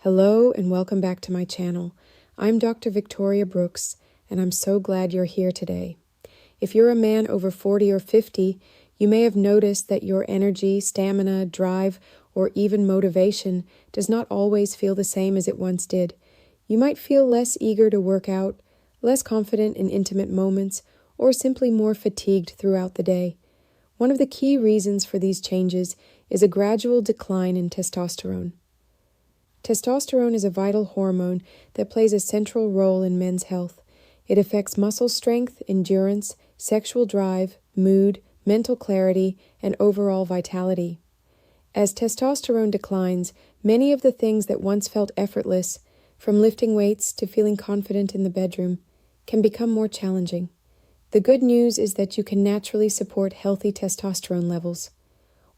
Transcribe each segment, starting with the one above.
Hello and welcome back to my channel. I'm Dr. Victoria Brooks, and I'm so glad you're here today. If you're a man over 40 or 50, you may have noticed that your energy, stamina, drive, or even motivation does not always feel the same as it once did. You might feel less eager to work out, less confident in intimate moments, or simply more fatigued throughout the day. One of the key reasons for these changes is a gradual decline in testosterone. Testosterone is a vital hormone that plays a central role in men's health. It affects muscle strength, endurance, sexual drive, mood, mental clarity, and overall vitality. As testosterone declines, many of the things that once felt effortless, from lifting weights to feeling confident in the bedroom, can become more challenging. The good news is that you can naturally support healthy testosterone levels.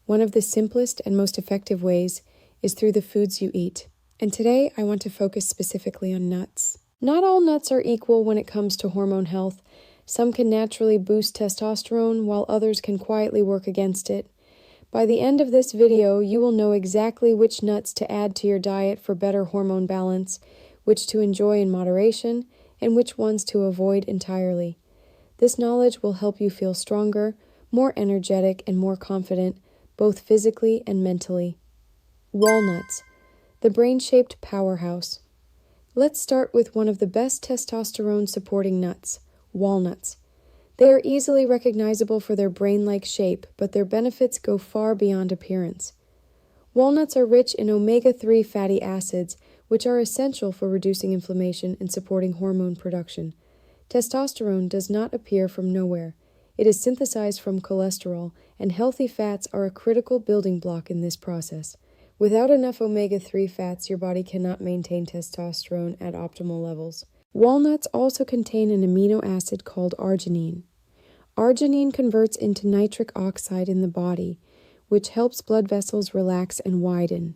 One of the simplest and most effective ways is through the foods you eat. And today I want to focus specifically on nuts. Not all nuts are equal when it comes to hormone health. Some can naturally boost testosterone, while others can quietly work against it. By the end of this video, you will know exactly which nuts to add to your diet for better hormone balance, which to enjoy in moderation, and which ones to avoid entirely. This knowledge will help you feel stronger, more energetic, and more confident, both physically and mentally. Walnuts, the brain-shaped powerhouse. Let's start with one of the best testosterone-supporting nuts, walnuts. They are easily recognizable for their brain-like shape, but their benefits go far beyond appearance. Walnuts are rich in omega-3 fatty acids, which are essential for reducing inflammation and supporting hormone production. Testosterone does not appear from nowhere. It is synthesized from cholesterol, and healthy fats are a critical building block in this process. Without enough omega-3 fats, your body cannot maintain testosterone at optimal levels. Walnuts also contain an amino acid called arginine. Arginine converts into nitric oxide in the body, which helps blood vessels relax and widen.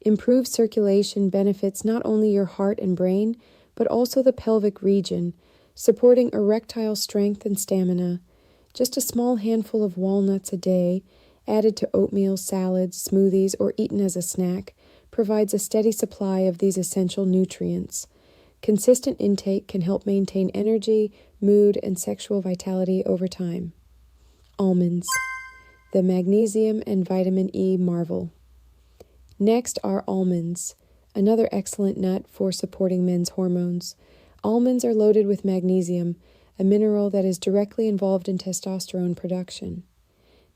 Improved circulation benefits not only your heart and brain, but also the pelvic region, supporting erectile strength and stamina. Just a small handful of walnuts a day, added to oatmeal, salads, smoothies, or eaten as a snack, provides a steady supply of these essential nutrients. Consistent intake can help maintain energy, mood, and sexual vitality over time. Almonds, the magnesium and vitamin E marvel. Next are almonds, another excellent nut for supporting men's hormones. Almonds are loaded with magnesium, a mineral that is directly involved in testosterone production.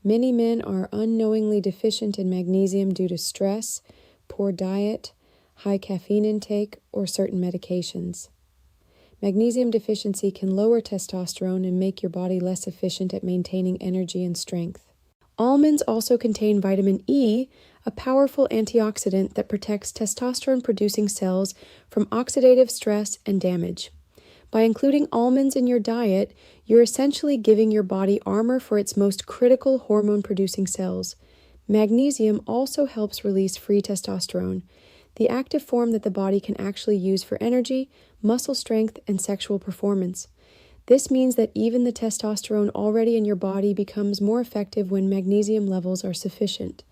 Many men are unknowingly deficient in magnesium due to stress, poor diet, high caffeine intake, or certain medications. Magnesium deficiency can lower testosterone and make your body less efficient at maintaining energy and strength. Almonds also contain vitamin E, a powerful antioxidant that protects testosterone-producing cells from oxidative stress and damage. By including almonds in your diet, you're essentially giving your body armor for its most critical hormone-producing cells. Magnesium also helps release free testosterone, the active form that the body can actually use for energy, muscle strength, and sexual performance. This means that even the testosterone already in your body becomes more effective when magnesium levels are sufficient.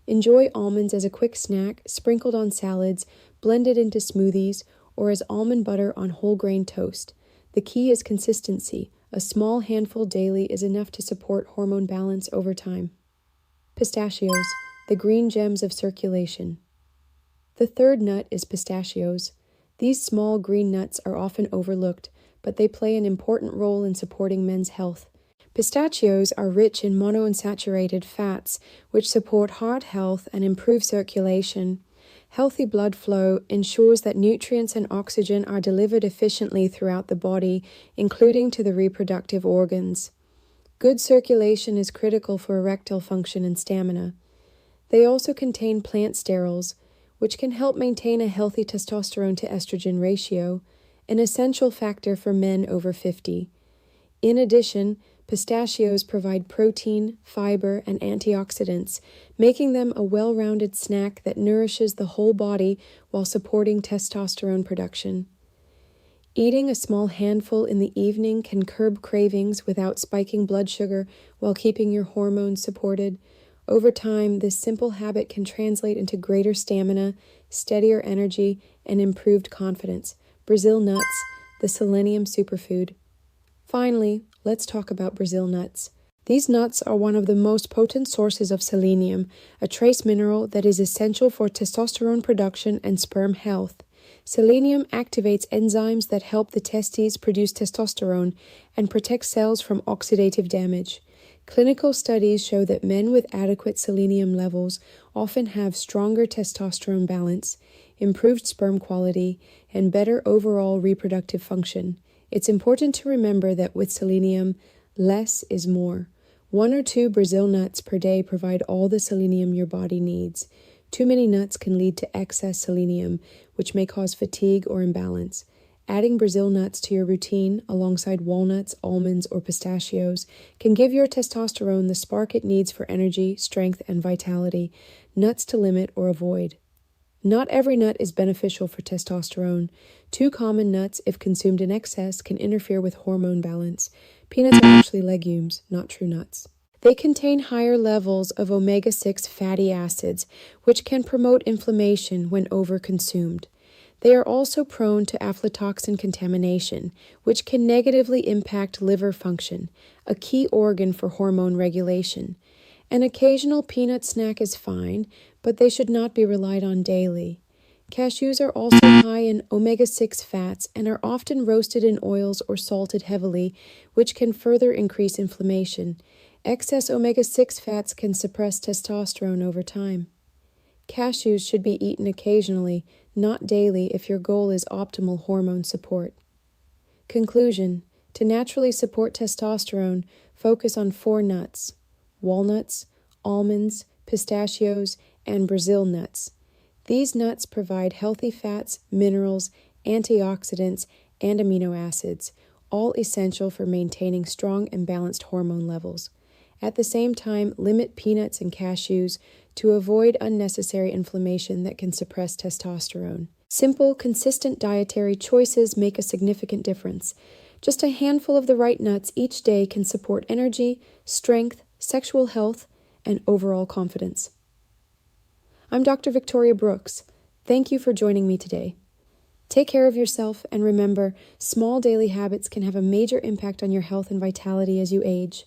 Enjoy almonds as a quick snack, sprinkled on salads, blended into smoothies, or as almond butter on whole grain toast. The key is consistency. A small handful daily is enough to support hormone balance over time. Pistachios, the green gems of circulation. The third nut is pistachios. These small green nuts are often overlooked, but they play an important role in supporting men's health. Pistachios are rich in monounsaturated fats, which support heart health and improve circulation. Healthy blood flow ensures that nutrients and oxygen are delivered efficiently throughout the body, including to the reproductive organs. Good circulation is critical for erectile function and stamina. They also contain plant sterols, which can help maintain a healthy testosterone to estrogen ratio, an essential factor for men over 50. In addition, pistachios provide protein, fiber, and antioxidants, making them a well-rounded snack that nourishes the whole body while supporting testosterone production. Eating a small handful in the evening can curb cravings without spiking blood sugar while keeping your hormones supported. Over time, this simple habit can translate into greater stamina, steadier energy, and improved confidence. Brazil nuts, the selenium superfood. Finally, let's talk about Brazil nuts. These nuts are one of the most potent sources of selenium, a trace mineral that is essential for testosterone production and sperm health. Selenium activates enzymes that help the testes produce testosterone and protect cells from oxidative damage. Clinical studies show that men with adequate selenium levels often have stronger testosterone balance, improved sperm quality, and better overall reproductive function. It's important to remember that with selenium, less is more. 1 or 2 Brazil nuts per day provide all the selenium your body needs. Too many nuts can lead to excess selenium, which may cause fatigue or imbalance. Adding Brazil nuts to your routine alongside walnuts, almonds, or pistachios can give your testosterone the spark it needs for energy, strength, and vitality. Nuts to limit or avoid. Not every nut is beneficial for testosterone. 2 common nuts, if consumed in excess, can interfere with hormone balance. Peanuts are actually legumes, not true nuts. They contain higher levels of omega-6 fatty acids, which can promote inflammation when overconsumed. They are also prone to aflatoxin contamination, which can negatively impact liver function, a key organ for hormone regulation. An occasional peanut snack is fine, but they should not be relied on daily. Cashews are also high in omega-6 fats and are often roasted in oils or salted heavily, which can further increase inflammation. Excess omega-6 fats can suppress testosterone over time. Cashews should be eaten occasionally, not daily, if your goal is optimal hormone support. Conclusion: to naturally support testosterone, focus on 4 nuts: walnuts, almonds, pistachios, and Brazil nuts. These nuts provide healthy fats, minerals, antioxidants, and amino acids, all essential for maintaining strong and balanced hormone levels. At the same time, limit peanuts and cashews to avoid unnecessary inflammation that can suppress testosterone. Simple, consistent dietary choices make a significant difference. Just a handful of the right nuts each day can support energy, strength, sexual health, and overall confidence. I'm Dr. Victoria Brooks. Thank you for joining me today. Take care of yourself, and remember, small daily habits can have a major impact on your health and vitality as you age.